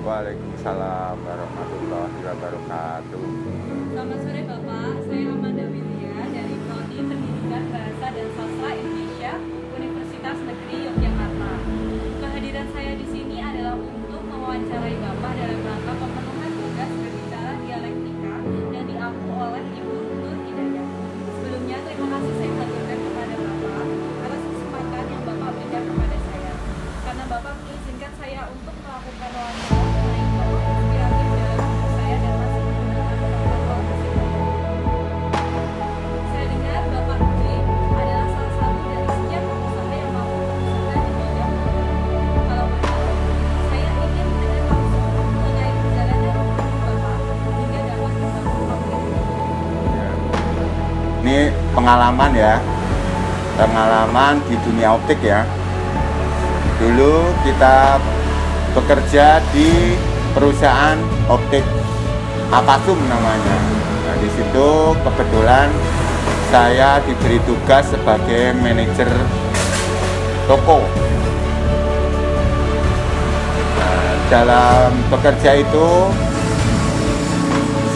Waalaikumsalam warahmatullahi wabarakatuh. Selamat sore Bapak, saya Amanda Widya dari Prodi Pendidikan Bahasa dan Sastra Indonesia Universitas Negeri Yogyakarta. Kehadiran saya di sini adalah untuk mewawancarai Bapak dalam rangka pemenuhan tugas berbicara dialektika yang diampu oleh Ibu Nur Hidayah. Sebelumnya terima kasih saya haturkan kepada Bapak atas kesempatan yang Bapak berikan kepada saya. Karena Bapak mengizinkan saya untuk melakukan wawancara mengenai tokoh inspiratif dalam hidup saya dan masih menggunakan tokoh tersebut. Saya dengar Bapak Rudi adalah salah satu dari sekian pengusaha yang mampu berusaha di bidang hukum. Kalau benar, saya ingin mendengar langsung mengenai perjalanan hidup Bapak hingga dapat membangun optik. Ini pengalaman ya, pengalaman di dunia optik ya. Dulu kita bekerja di perusahaan optik Apasum namanya. Nah, di situ kebetulan saya diberi tugas sebagai manajer toko. Nah, dalam bekerja itu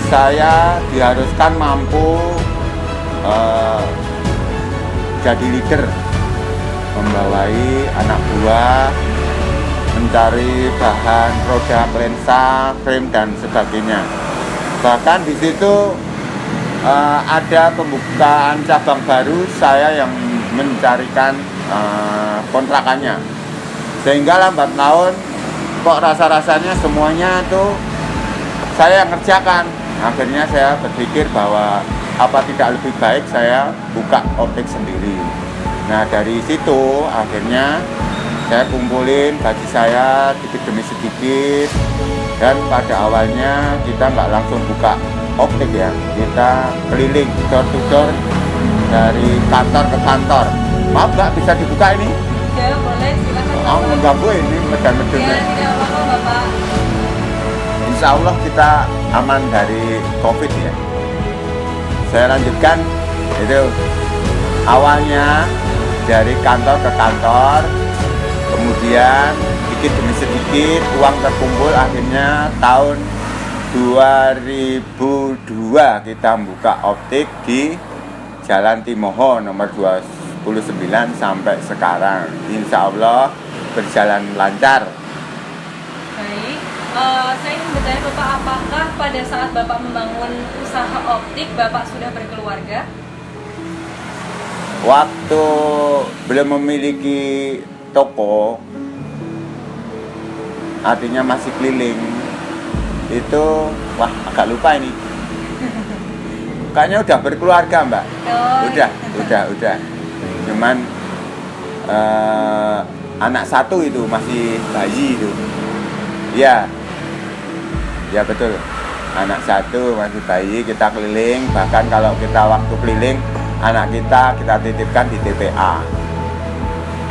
saya diharuskan mampu jadi leader, membawai anak buah, mencari bahan produk lensa, frame dan sebagainya. Bahkan di situ ada pembukaan cabang baru, saya yang mencarikan kontrakannya. Sehingga lambat laun kok rasa-rasanya semuanya tuh saya yang kerjakan. Akhirnya saya berpikir bahwa apa tidak lebih baik saya buka optik sendiri. Nah dari situ akhirnya saya kumpulin gaji saya sedikit demi sedikit, dan pada awalnya kita nggak langsung buka optik ya, kita keliling door to door dari kantor ke kantor. Maaf nggak bisa dibuka ini? Ya boleh, silakan. Mengganggu ini medan-medannya. Ya tidak apa-apa Bapak. Insya Allah kita aman dari COVID ya. Saya lanjutkan, itu awalnya dari kantor ke kantor, kemudian sedikit demi sedikit uang terkumpul, akhirnya tahun 2002 kita buka optik di Jalan Timoho nomor 29 sampai sekarang. Insya Allah berjalan lancar. Baik, saya ingin bertanya Bapak, apakah pada saat Bapak membangun usaha optik, Bapak sudah berkeluarga? Waktu belum memiliki toko, artinya masih keliling, itu wah agak lupa ini. Kayaknya udah berkeluarga Mbak. Udah. Cuman anak satu itu masih bayi itu. Ya betul. Anak satu masih bayi, kita keliling. Bahkan kalau kita waktu keliling, anak kita titipkan di TPA.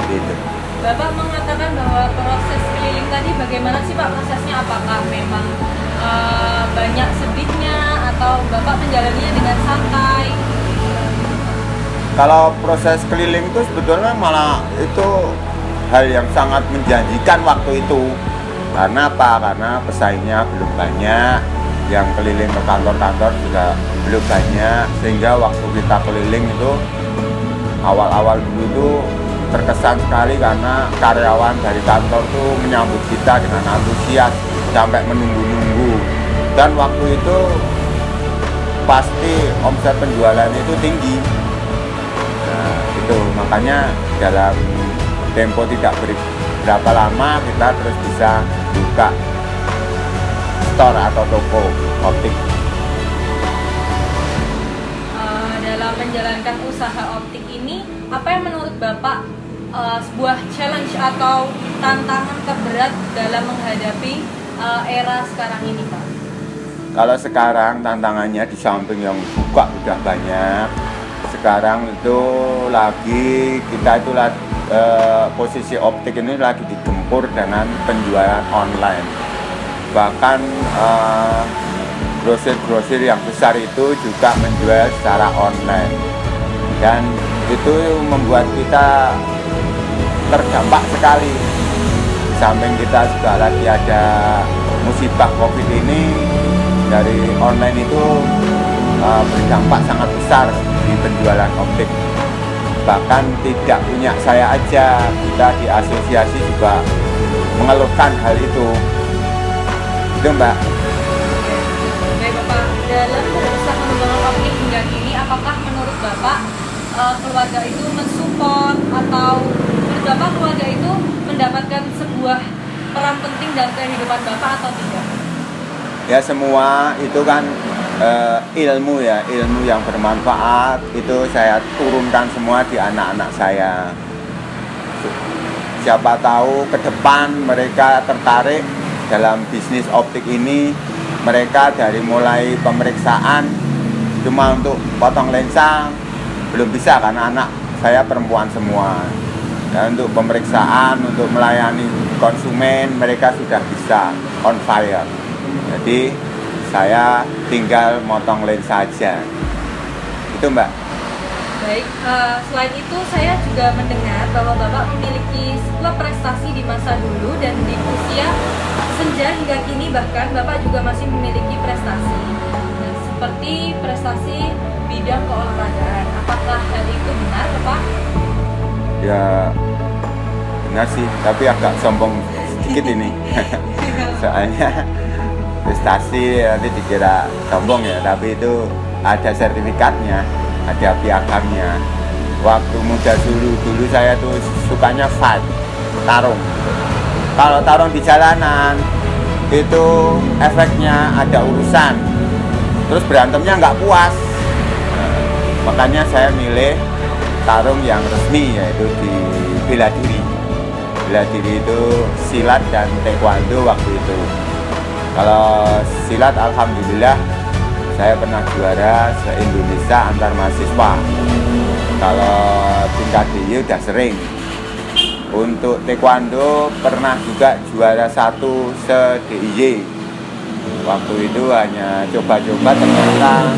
Gitu. Bapak mengatakan bahwa proses keliling tadi bagaimana sih Pak prosesnya? Apakah memang banyak sedihnya atau Bapak menjalaninya dengan santai? Kalau proses keliling itu sebetulnya malah itu hal yang sangat menjanjikan waktu itu. Karena apa? Karena pesaingnya belum banyak, yang keliling ke kantor-kantor juga belum banyak, sehingga waktu kita keliling itu awal-awal dulu itu terkesan sekali karena karyawan dari kantor tuh menyambut kita dengan antusias sampai menunggu-nunggu, dan waktu itu pasti omset penjualan itu tinggi. Nah itu makanya dalam tempo tidak berapa lama kita terus bisa buka store atau toko optik. Dalam menjalankan usaha optik ini, apa yang menurut Bapak sebuah challenge atau tantangan terberat dalam menghadapi era sekarang ini Pak? Kalau sekarang tantangannya di samping yang buka udah banyak, sekarang itu lagi kita itu posisi optik ini lagi digempur dengan penjualan online. Bahkan grosir-grosir yang besar itu juga menjual secara online, dan itu membuat kita terdampak sekali. Di samping kita juga lagi ada musibah COVID ini dari online itu berdampak sangat besar di penjualan optik. Bahkan tidak punya saya aja, kita di asosiasi juga mengeluhkan hal itu. Itu Mbak. Baik Bapak, dalam berusaha mengembangkan optik hingga kini, apakah menurut Bapak keluarga itu mensupport atau menurut Bapak keluarga itu mendapatkan sebuah peran penting dalam kehidupan Bapak atau tidak? Ya semua itu kan ilmu ya, ilmu yang bermanfaat itu saya turunkan semua di anak-anak saya. Siapa tahu ke depan mereka tertarik dalam bisnis optik ini. Mereka dari mulai pemeriksaan cuma untuk potong lensa belum bisa karena anak saya perempuan semua. Dan untuk pemeriksaan, untuk melayani konsumen mereka sudah bisa on fire. Jadi saya tinggal motong lensa aja. Itu Mbak. Baik, selain itu saya juga mendengar bahwa Bapak memiliki sebuah prestasi di masa dulu dan di usia senja hingga kini bahkan Bapak juga masih memiliki prestasi. Dan seperti prestasi bidang keolahragaan. Apakah hal itu benar Bapak? Ya benar sih, tapi agak sombong sedikit ini. Soalnya prestasi nanti dikira sombong ya, tapi itu ada sertifikatnya, ada piagamnya. Waktu muda dulu saya tuh sukanya fight, tarung. Kalau tarung di jalanan itu efeknya ada urusan, terus berantemnya nggak puas. Makanya saya milih tarung yang resmi, yaitu di bela diri. Bela diri itu silat dan taekwondo waktu itu. Kalau silat alhamdulillah saya pernah juara se-Indonesia antar mahasiswa. Kalau tingkat DIY udah sering. Untuk taekwondo pernah juga juara 1 se-DIY. Waktu itu hanya coba-coba ternyata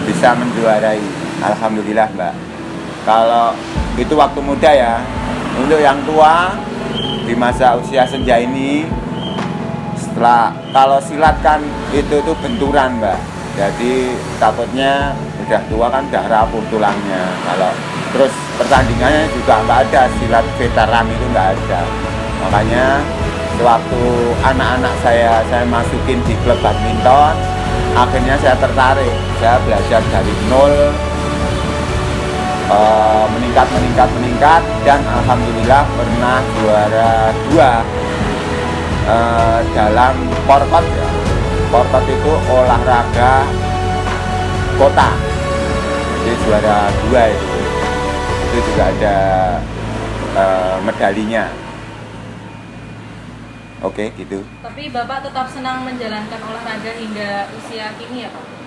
bisa menjuarai. Alhamdulillah Mbak. Kalau itu waktu muda ya. Untuk yang tua di masa usia senja ini, setelah kalau silat kan itu tuh benturan Mbak. Jadi takutnya udah tua kan udah rapuh tulangnya. Kalau terus pertandingannya juga nggak ada, silat veteran itu nggak ada. Makanya sewaktu anak-anak saya masukin di klub badminton, akhirnya saya tertarik. Saya belajar dari nol, meningkat dan alhamdulillah pernah juara 2 dalam porkot ya. Porkot itu olahraga kota, jadi juara 2 itu juga ada medalinya. Oke gitu. Tapi Bapak tetap senang menjalankan olahraga hingga usia kini ya Pak?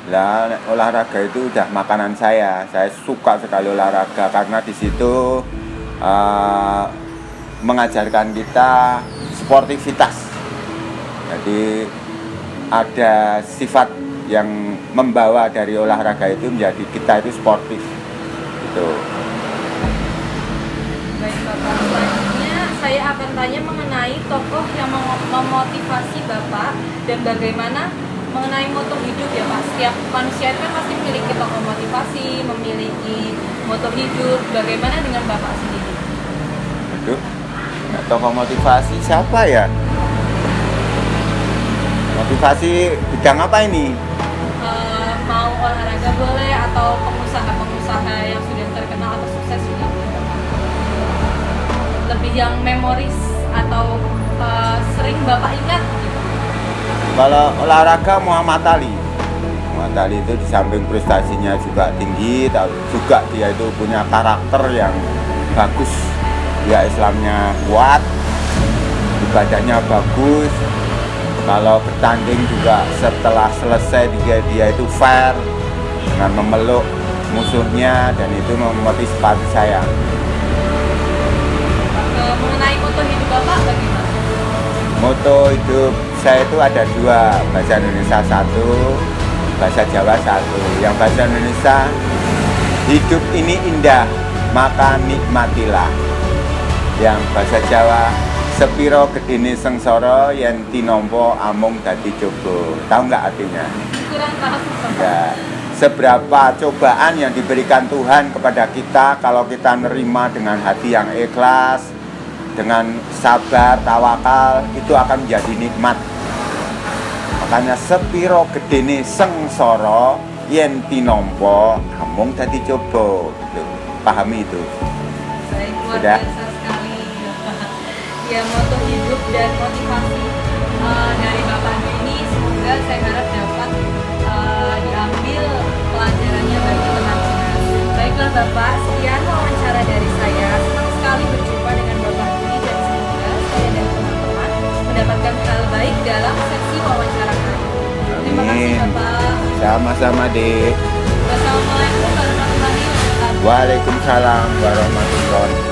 Lah olahraga itu udah makanan saya. Saya suka sekali olahraga karena di situ mengajarkan kita sportivitas. Jadi ada sifat yang membawa dari olahraga itu menjadi kita itu sportif. Gitu. Baik Bapak, selanjutnya saya akan tanya mengenai tokoh yang memotivasi Bapak dan bagaimana mengenai moto hidup ya Pak. Setiap manusia itu kan pasti memiliki tokoh motivasi, memiliki moto hidup. Bagaimana dengan Bapak sendiri? Aduh, tokoh motivasi siapa ya? Motivasi bidang apa ini? Mau olahraga boleh atau pengusaha yang sudah terkenal atau sukses juga boleh Bapak. Lebih yang memoris atau sering Bapak ingat gitu. Kalau olahraga Muhammad Ali itu di samping prestasinya juga tinggi, juga dia itu punya karakter yang bagus. Dia Islamnya kuat, ibadahnya bagus. Kalau bertanding juga setelah selesai dia itu fair dengan memeluk musuhnya, dan itu memotivasi saya. Mengenai moto hidup Bapak bagaimana? Moto hidup saya itu ada 2, bahasa Indonesia 1, bahasa Jawa 1. Yang bahasa Indonesia, hidup ini indah, maka nikmatilah. Yang bahasa Jawa, sepiro gedene sengsara yen tinampa amung dadi coba. Tahu nggak artinya? Kurang tahu Bapak. Ya, seberapa cobaan yang diberikan Tuhan kepada kita kalau kita nerima dengan hati yang ikhlas, dengan sabar, tawakal, itu akan menjadi nikmat. Makanya sepiro gedene sengsara yen tinampa amung dadi coba. Tuh, pahami itu. Baik, luar Sudah? biasa sekali Bapak. Ya, moto hidup dan motivasi dari Bapak ini semoga saya harap dapat diambil pelajarannya bagi teman-teman. Baiklah Bapak, sekian wawancara dari saya. Senang sekali berjumpa dengan Bapak ini dan semoga saya dan teman-teman mendapatkan hal baik dalam sesi wawancara kali ini. Terima kasih Amin. Bapak. Sama-sama, Dek. Wassalamualaikum warahmatullahi wabarakatuh. Waalaikumsalam warahmatullahi wabarakatuh.